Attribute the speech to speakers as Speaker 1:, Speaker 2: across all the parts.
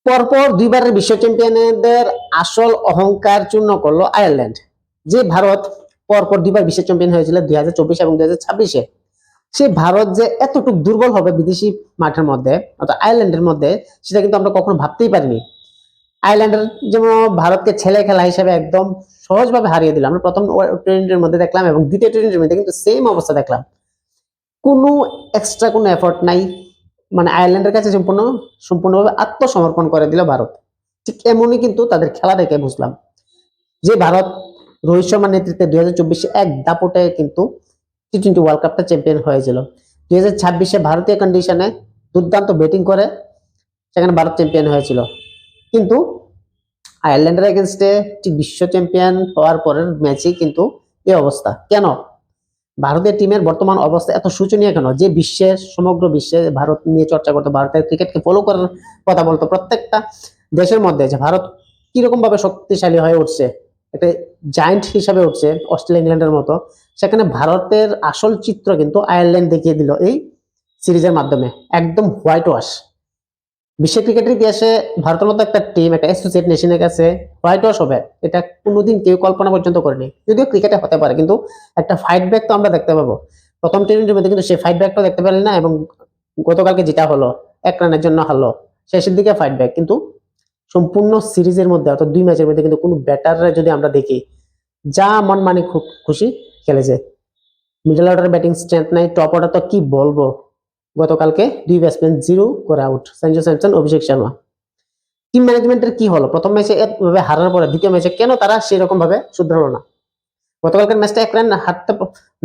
Speaker 1: পরপর দুইবারের বিশ্ব চ্যাম্পিয়নদের আসল অহংকার চূর্ণ করলো আয়ারল্যান্ড। যে ভারত পরপর দুইবার বিশ্ব চ্যাম্পিয়ন হয়েছিল 2024 এবং 2026-এ, সেই ভারত যে এতটুকু দুর্বল হবে বিদেশি মাঠের মধ্যে অর্থাৎ আয়ারল্যান্ডের মধ্যে, সেটা কিন্তু আমরা কখনো ভাবতেই পারিনি। আয়ারল্যান্ডের যেমন ভারতকে ছেলে খেলা হিসেবে একদম সহজভাবে হারিয়ে দিল। আমরা প্রথম টোয়েন্টির মধ্যে দেখলাম এবং দ্বিতীয় টোয়েন্টির মধ্যে কিন্তু সেম অবস্থা দেখলাম। কোনো এক্সট্রা কোনো এফোর্ট নাই, মানে আয়ারল্যান্ডের কাছে সম্পূর্ণভাবে আত্মসমর্পণ করে দিল ভারত। ঠিক এমনই কিন্তু তাদের খেলা দেখে বুঝলাম যে ভারত রোহিত শর্মার নেতৃত্বে 2024-এ এক দাপটে কিন্তু টি-20 ওয়ার্ল্ড কাপটা চ্যাম্পিয়ন হয়েছিল। 2026-এ ভারতীয় কন্ডিশনে দুর্দান্ত ব্যাটিং করে সেখানে ভারত চ্যাম্পিয়ন হয়েছিল। কিন্তু আয়ারল্যান্ডের এগেনস্টে বিশ্ব চ্যাম্পিয়ন হওয়ার পরের ম্যাচেই কিন্তু এই অবস্থা। কেন ভারতের টিমের বর্তমান অবস্থা এত শোচনীয় কেন? যে বিশ্বের সমগ্র বিশ্বে ভারত নিয়ে চর্চা করতো, ভারতের ক্রিকেটকে ফলো করার কথা বলতো প্রত্যেকটা দেশের মধ্যে, যে ভারত কিরকম ভাবে শক্তিশালী হয়ে উঠছে, একটা জায়ান্ট হিসাবে উঠছে অস্ট্রেলিয়া ইংল্যান্ডের মতো, সেখানে ভারতের আসল চিত্র কিন্তু আয়ারল্যান্ড দেখিয়ে দিল এই সিরিজের মাধ্যমে। একদম হোয়াইট ওয়াশ। বিশ্ব ক্রিকেটের ইতিহাসে ভারতের মতো একটা টিম একটা অ্যাসোসিয়েট নেশনের কাছে হোয়াইট ওয়াশ হবে, এটা কোনোদিন কেউ কল্পনা পর্যন্ত করেনি। যদিও ক্রিকেটে হতে পারে, কিন্তু একটা ফাইট ব্যাক তো আমরা দেখতে পাবো। প্রথম টি-20 মধ্যে কিন্তু সেই ফাইট ব্যাকটা দেখতে পেলেন না, এবং গতকালকে যেটা হলো 1 রানের জন্য হারলো, শেষের দিকে ফাইট ব্যাক। কিন্তু সম্পূর্ণ সিরিজের মধ্যে অর্থাৎ 2 ম্যাচের মধ্যে কিন্তু কোনো ব্যাটাররা যদি আমরা দেখি, যা মন মানে খুব খুশি খেলেছে। মিডল অর্ডার ব্যাটিং স্ট্রেংথ নাই, টপ অর্ডার তো কি বলবো। গতকালকে 2 ব্যাটসম্যান 0 করে out, Sanju Samson, Abhishek Sharma. Team ম্যানেজমেন্টের কি হলো? প্রথম ম্যাচে এভাবে হারার পরে দ্বিতীয় ম্যাচে কেন তারা সেরকম ভাবে শুধরালো না? গতকালকের ম্যাচটা 1 রান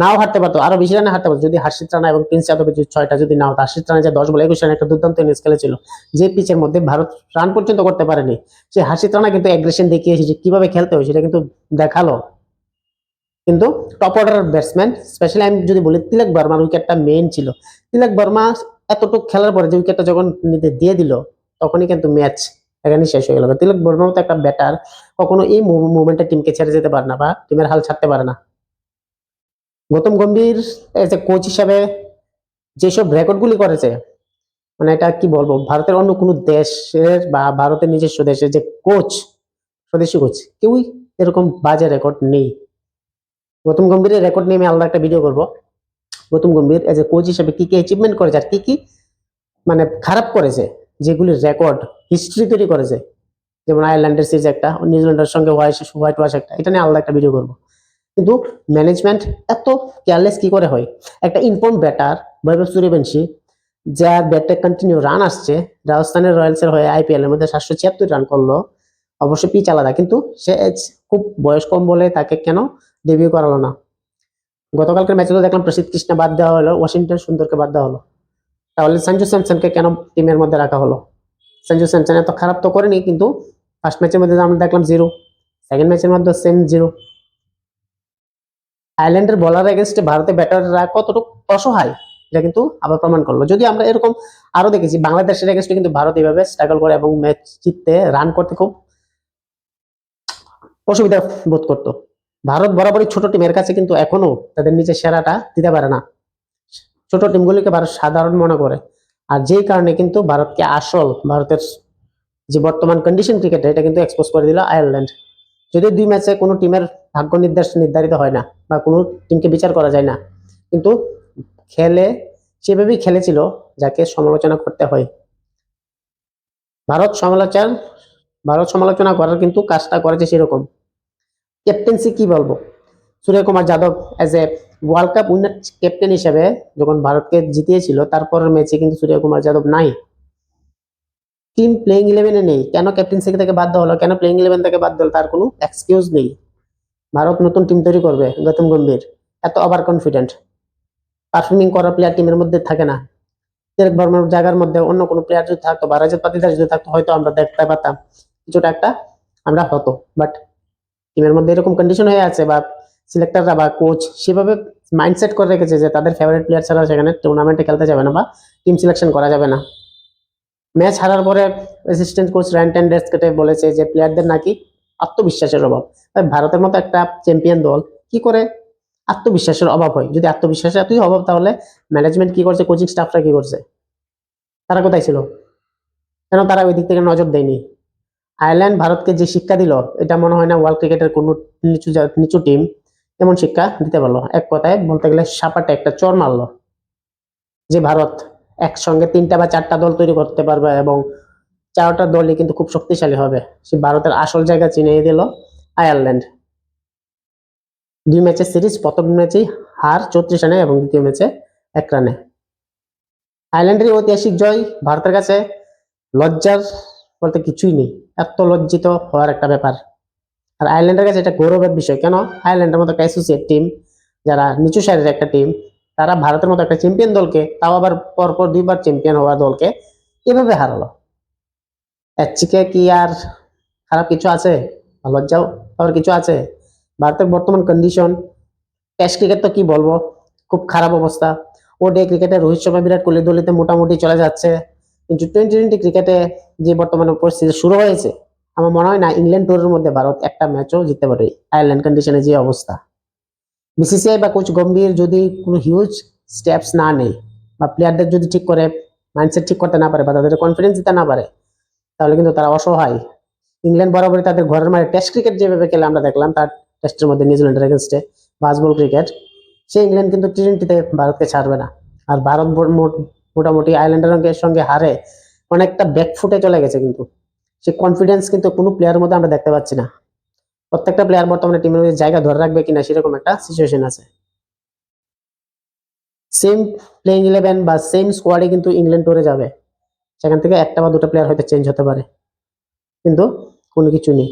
Speaker 1: নাও হারতে পারতো, আরো বেশি রানে হারতে পারতো যদি হার্ষিত রানা এবং প্রিন্স যাদবের 6টা যদি নাও। হার্ষিত রানা যে 10 বলে 21 রানে একটা দুর্দান্ত ইনিংস খেলেছিল, যে পিচের মধ্যে ভারত রান পর্যন্ত করতে পারেনি, সে হার্ষিত রানা কিন্তু অ্যাগ্রেশন দেখিয়ে এসেছে, কিভাবে খেলতে হয় সেটা কিন্তু দেখালো। কিন্তু টপ অর্ডার ব্যাটসম্যান স্পেশালি আমি যদি বলি, তিলক বর্মার উইকেটটা মেইন ছিল। তিলক বর্মা এতটুকু খেলার পরে যে উইকেটটা যখন দিয়ে দিল, তখনই কিন্তু ম্যাচ এখানে শেষ হয়ে গেল। তিলক বর্মার মতো একটা ব্যাটার কখনো এই মুভমেন্টে টিমকে ছেড়ে যেতে পারে না বা টিমের হাল ছাড়তে পারে না। Gautam Gambhir as a coach হিসাবে যেসব রেকর্ডগুলি করেছে, মানে এটা কি বলবো, ভারতের অন্য কোনো দেশের বা ভারতের নিজস্ব দেশের যে কোচ, স্বদেশি কোচ, কেউই এরকম বাজে রেকর্ড নেই। গৌতম গম্ভীরের রেকর্ড নিয়ে আমি আলাদা একটা ভিডিও করবো। Gautam Gambhir as a coach হিসেবে কি কি অ্যাচিভমেন্ট করেছে আর কি কি মানে খারাপ করেছে, যেগুলি রেকর্ড হিস্ট্রি তৈরি করেছে, যেমন আয়ারল্যান্ডের সিরিজ একটা, নিউজিল্যান্ডের সঙ্গে হোয়াইট ওয়াশ একটা, এটা নিয়ে আলাদা একটা ভিডিও করবো। কিন্তু ম্যানেজমেন্ট এত কেয়ারলেস কি করে হয়? একটা ইনফর্ম ব্যাটার বৈভব সূর্যবংশী, যার ব্যাটে কন্টিনিউ রান আসছে, রাজস্থানের রয়্যালসের হয়ে আইপিএল এর মধ্যে 776 রান করলো, অবশ্য পিচ আলাদা, কিন্তু সে খুব বয়স কম বলে তাকে কেন ডেবিউ করালো না? গতকালকের ম্যাচে তো দেখলাম প্রসিদ্ধ কৃষ্ণা বাদ দেওয়া হলো, ওয়াশিংটন সুন্দরকে বাদ দেওয়া হলো, তাহলে সঞ্জু স্যামসনকে কেন টিমের মধ্যে রাখা হলো? সঞ্জু স্যামসন এত খারাপ তো করেনি, কিন্তু ফার্স্ট ম্যাচের মধ্যে আমরা দেখলাম 0, সেকেন্ড ম্যাচের মধ্যে সেম 0। আয়ারল্যান্ডের বলার এগেনস্টে ভারতের ব্যাটাররা কতটুকু অসহায়, এটা কিন্তু আবার প্রমাণ করলো। যদি আমরা এরকম আরো দেখেছি, বাংলাদেশের এগেনস্টে কিন্তু ভারত এইভাবে স্ট্রাগল করে এবং ম্যাচ জিততে, রান করতে খুব অসুবিধা বোধ করতো। ভারত বরাবরই ছোট টিমের কাছে কিন্তু এখনো তাদের নিজের সেরাটা দিতে পারে না, ছোট টিমগুলিকে ভারত সাধারণ মনে করে। আর যেই কারণে কিন্তু ভারতের যে বর্তমান কন্ডিশন ক্রিকেটে, এটা কিন্তু এক্সপোজ করে দিল আয়ারল্যান্ড। যদিও 2 ম্যাচে কোনো টিমের ভাগ্য নির্ধারিত হয় না বা কোনো টিমকে বিচার করা যায় না, কিন্তু খেলে সেভাবেই খেলেছিল যাকে সমালোচনা করতে হয়। ভারত সমালোচনা ভারত সমালোচনা করার কিন্তু কাজটা করেছে সেরকম। ক্যাপ্টেন্সি কি বলবো, Suryakumar Yadav as a world cup winner captain হিসেবে যখন ভারতকে জিতিয়েছিল, তারপরের ম্যাচে কিন্তু সূর্যকুমার যাদব নাই, টিম প্লেইং 11-এ নেই। কেন ক্যাপ্টেন্সি থেকে বাদ দেওয়া হলো, কেন প্লেইং 11 থেকে বাদ দিল, তার কোনো এক্সকিউজ নেই। ভারত নতুন টিম তৈরি করবে, গৌতম গম্ভীর এত ওভার কনফিডেন্ট, পারফর্মিং করার প্লেয়ার টিমের মধ্যে থাকে না। তিলক বর্মার জায়গার মধ্যে অন্য কোনো প্লেয়ার যদি থাকতো বা রাজত পাতিদার যদি থাকতো, হয়তো আমরা দেখতে পারতাম কিছুটা একটা আমরা হতো। বাট টিমের মধ্যে এরকম কন্ডিশন হয়ে আছে বা সিলেক্টররা বা কোচ সেভাবে মাইন্ডসেট করে রেখেছে যে তাদের ফেভারিট প্লেয়ার ছাড়া সেখানে টুর্নামেন্টে খেলতে যাবে না বা টিম সিলেকশন করা যাবে না। ম্যাচ হারার পরে অ্যাসিস্ট্যান্ট কোচ র্যান্ট অ্যান্ড ডেস্কেটে বলেছে যে প্লেয়ারদের নাকি আত্মবিশ্বাসের অভাব। ভারতের মতো একটা চ্যাম্পিয়ন দল কি করে আত্মবিশ্বাসের অভাব হয়? যদি আত্মবিশ্বাসের এতই অভাব, তাহলে ম্যানেজমেন্ট কি করছে, কোচিং স্টাফরা কি করছে, তারা কোথায় ছিল? কেন তারা ওই দিক থেকে নজর দেয়নি? আয়ারল্যান্ড ভারতকে যে শিক্ষা দিল, এটা মনে হয় না ওয়ার্ল্ড ক্রিকেটের কোনো নিচু টিম এমন শিক্ষা দিতে পারলো। এক কথায় বলতে গেলে সাপাটে একটা চর মারলো, যে ভারত একসঙ্গে 3টা বা 4টা দল তৈরি করতে পারবে এবং 4টা দলই কিন্তু খুব শক্তিশালী হবে। সে ভারতের আসল জায়গা চিনিয়ে দিল আয়ারল্যান্ড। 2 ম্যাচের সিরিজ, প্রথম ম্যাচেই হার 34 রানে এবং দ্বিতীয় ম্যাচে 1 রানে। আয়ারল্যান্ডের ঐতিহাসিক জয় ভারতের কাছে লজ্জার বলতে কিছুই নেই, এত লজ্জিত হওয়ার একটা ব্যাপার। আর আয়ারল্যান্ডের কাছে এটা গৌরবের বিষয়। কেন? আয়ারল্যান্ডের মতো একটা অ্যাসোসিয়েট টিম, যারা নিচু সারির একটা টিম, তারা ভারতের মতো একটা চ্যাম্পিয়ন দলকে, তাও আবার পরপর 2বার চ্যাম্পিয়ন হওয়া দলকে এভাবে হারালো। এর থেকে কি আর খারাপ কিছু আছে? লজ্জাও হওয়ার কিছু আছে? ভারতের বর্তমান কন্ডিশন, টেস্ট ক্রিকেট তো কি বলবো, খুব খারাপ অবস্থা। ওডি ক্রিকেটে রোহিত শর্মা বিরাট কোহলি দলিতে মোটামুটি চলে যাচ্ছে, কিন্তু টি20 ক্রিকেটে যে বর্তমানে পরিস্থিতি শুরু হয়েছে, আমার মনে হয় না ইংল্যান্ড ট্যুরের মধ্যে ভারত একটা ম্যাচও জিততে পারে। আয়ারল্যান্ড কন্ডিশনে যে অবস্থা, বিসিসিআই বা কোচ গম্ভীর যদি কোনো হিউজ স্টেপস না নেয় বা প্লেয়ারদের যদি ঠিক করে মাইন্ডসেট ঠিক করতে না পারে বা তাদের কনফিডেন্স দিতে না পারে, তাহলে কিন্তু তারা অসহায়। ইংল্যান্ড বরাবরই তাদের ঘরের মাঠে টেস্ট ক্রিকেট যেভাবে খেলে আমরা দেখলাম, তার টেস্টের মধ্যে নিউজিল্যান্ডের এগেনস্টে বাজবল ক্রিকেট, সেই ইংল্যান্ড কিন্তু টি20তে ভারতকে ছাড়বে না। আর ভারত মোটামুটি আয়ারল্যান্ডের সঙ্গে হারে অনেকটা ব্যাকফুটে চলে গেছে, কিন্তু সেই কনফিডেন্স কিন্তু কোনো প্লেয়ারের মধ্যে আমরা দেখতে পাচ্ছি না। প্রত্যেকটা প্লেয়ার বর্তমানে টিমের মধ্যে জায়গা ধরে রাখবে কিনা সেরকম একটা সিচুয়েশন আছে। সেম প্লেইং 11 বা সেম স্কোয়াডে কিন্তু ইংল্যান্ড টুরে যাবে, সেখান থেকে একটা বা দুটো প্লেয়ার হয়তো চেঞ্জ হতে পারে, কিন্তু কোনো কিছু নেই।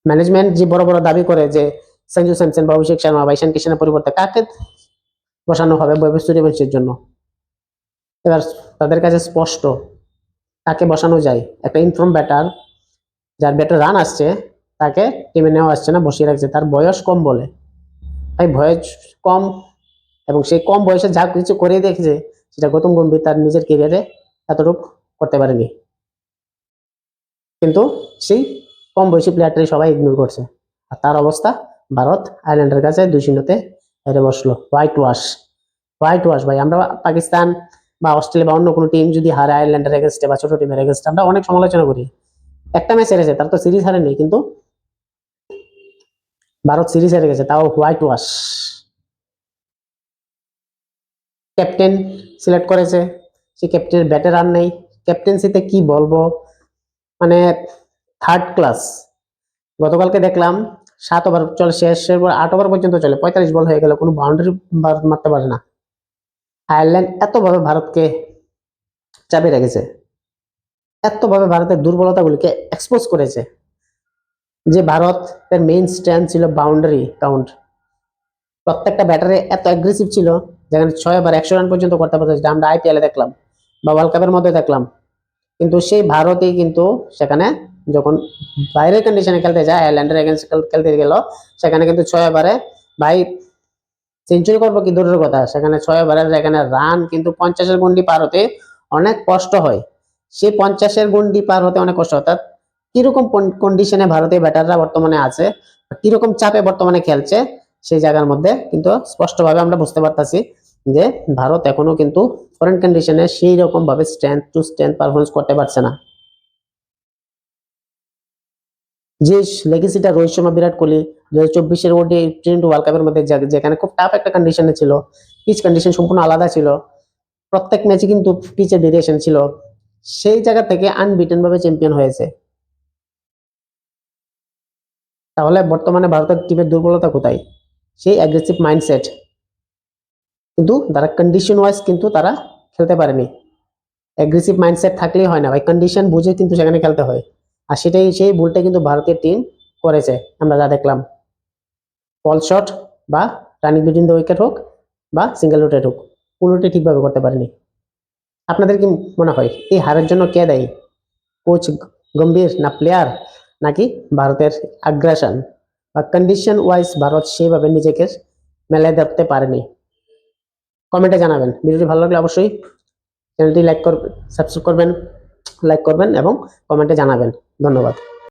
Speaker 1: ম্যানেজমেন্ট যে বড় বড় দাবি করে যে সঞ্জু স্যামসন বা অভিষেক শর্মা বা ঈশান কিষানের পরিবর্তে কাকে বসানো হবে বৈভব সূর্যবংশীর জন্য, এবার তাদের কাছে স্পষ্ট তাকে বসানো যায়। একটা ইনফর্ম ব্যাটার, যার ব্যাটার রান আসছে, তাকে টিমে নেওয়া আসছে না, বসিয়ে রাখছে। তার বয়স কম বলে, তাই বয়স কম এবং সেই কম বয়সে যা কিছু করে দেখেছে, সেটা গৌতম গম্ভীর তার নিজের ক্যারিয়ারে এতটুকু করতে পারেনি। কিন্তু সেই কম বয়সী প্লেয়ারটাই সবাই ইগনোর করছে। আর তার অবস্থা, ভারত আয়ারল্যান্ডের কাছে 2-0 হেরে বসলো। হোয়াইট ওয়াশ, হোয়াইট ওয়াশ ভাই। আমরা পাকিস্তান বা অস্ট্রেলিয়া বা অন্য কোনো টিম যদি হারে আয়ারল্যান্ডের এগেনস্টে বা ছোট টিমের এগেনস্টে, আমরা অনেক সমালোচনা করি। একটা ম্যাচ হেরেছে, তার তো সিরিজ হারেনি, কিন্তু ভারত সিরিজ হেরে গেছে, তাও হোয়াইট ওয়াশ। ক্যাপ্টেন সিলেক্ট করেছে, সে ক্যাপ্টেনের ব্যাটে রান নেই, ক্যাপ্টেন্সিতে কি বলবো, মানে থার্ড ক্লাস। গতকালকে দেখলাম 7 ওভার চলে, শেষের পর 8 ওভার পর্যন্ত চলে, 45 বল হয়ে গেল, কোনো বাউন্ডারি মারতে পারে না। আয়ারল্যান্ড এতভাবে ভারতকে চাপে রেখেছে, এতভাবে ভারতের দুর্বলতাগুলিকে এক্সপোজ করেছে, যে ভারতের মেইন স্ট্রেংথ ছিল বাউন্ডারি কাউন্ট। প্রত্যেকটা ব্যাটারে এত অ্যাগ্রেসিভ ছিল, যেখানে 6 ওভার 100 রান পর্যন্ত করতে পারতো, যেটা আমরা আইপিএলে দেখলাম বা ওয়ার্ল্ড কাপের মধ্যে দেখলাম। কিন্তু সেই ভারতেই কিন্তু সেখানে যখন বাইরের কন্ডিশনে খেলতে যায়, আয়ারল্যান্ডের এগেন্স্ট খেলতে গেল, সেখানে কিন্তু 6 ওভারে ভাই সেঞ্চুরি করবো কি দূরের কথা, সেখানে 6 ওভারের এখানে রান কিন্তু 50-এর গন্ডি পার হতে অনেক কষ্ট হয়। সেই 50-এর গন্ডি পার হতে অনেক কষ্ট হয়। অর্থাৎ কিরকম কন্ডিশনে ভারতীয় ব্যাটাররা বর্তমানে আছে, কিরকম চাপে বর্তমানে খেলছে, সেই জায়গার মধ্যে কিন্তু স্পষ্টভাবে আমরা বুঝতে পারতেছি যে ভারত এখনো কিন্তু ফরেন কন্ডিশনে সেই রকম ভাবে স্ট্রেংথ টু স্ট্রেংথ পারফরমেন্স করতে পারছে না। যে লেগেসিটা রোহিত শর্মা বিরাট কোহলি 2024-এর টি20 ওয়ার্ল্ড কাপের মধ্যে, যেখানে খুব টাফ একটা কন্ডিশনে ছিল, পিচ কন্ডিশন সম্পূর্ণ আলাদা ছিল, প্রত্যেক ম্যাচে কিন্তু পিচের ভেরিয়েশন ছিল, সেই জায়গা থেকে আনবিটেন ভাবে চ্যাম্পিয়ন হয়েছে। তাহলে বর্তমানে ভারতের টিমের দুর্বলতা কোথায়? সেই অ্যাগ্রেসিভ মাইন্ডসেট, কিন্তু তারা কন্ডিশন ওয়াইজ কিন্তু তারা খেলতে পারেনি। অ্যাগ্রেসিভ মাইন্ডসেট থাকলেই হয় না ভাই, কন্ডিশন বুঝে কিন্তু সেখানে খেলতে হয়। আর সেটাই, সেই ভুলটা কিন্তু ভারতের টিম করেছে। আমরা যা দেখলাম, বল শট বা রানিং বিটুইন দ্য উইকেট হোক বা সিঙ্গেল রুটেড হোক, কোনোটি ঠিকভাবে করতে পারেনি। আপনাদের কি মনে হয় এই হারের জন্য কে দায়ী? কোচ গম্ভীর, না প্লেয়ার, নাকি ভারতের আগ্রাসন বা কন্ডিশন ওয়াইজ ভারত সেভাবে নিজেকে মেলায় ধরতে পারেনি? কমেন্টে জানাবেন। ভিডিওটি ভালো লাগলে অবশ্যই চ্যানেলটি লাইক করবেন, সাবস্ক্রাইব করবেন, লাইক করবেন এবং কমেন্টে জানাবেন। ধন্যবাদ।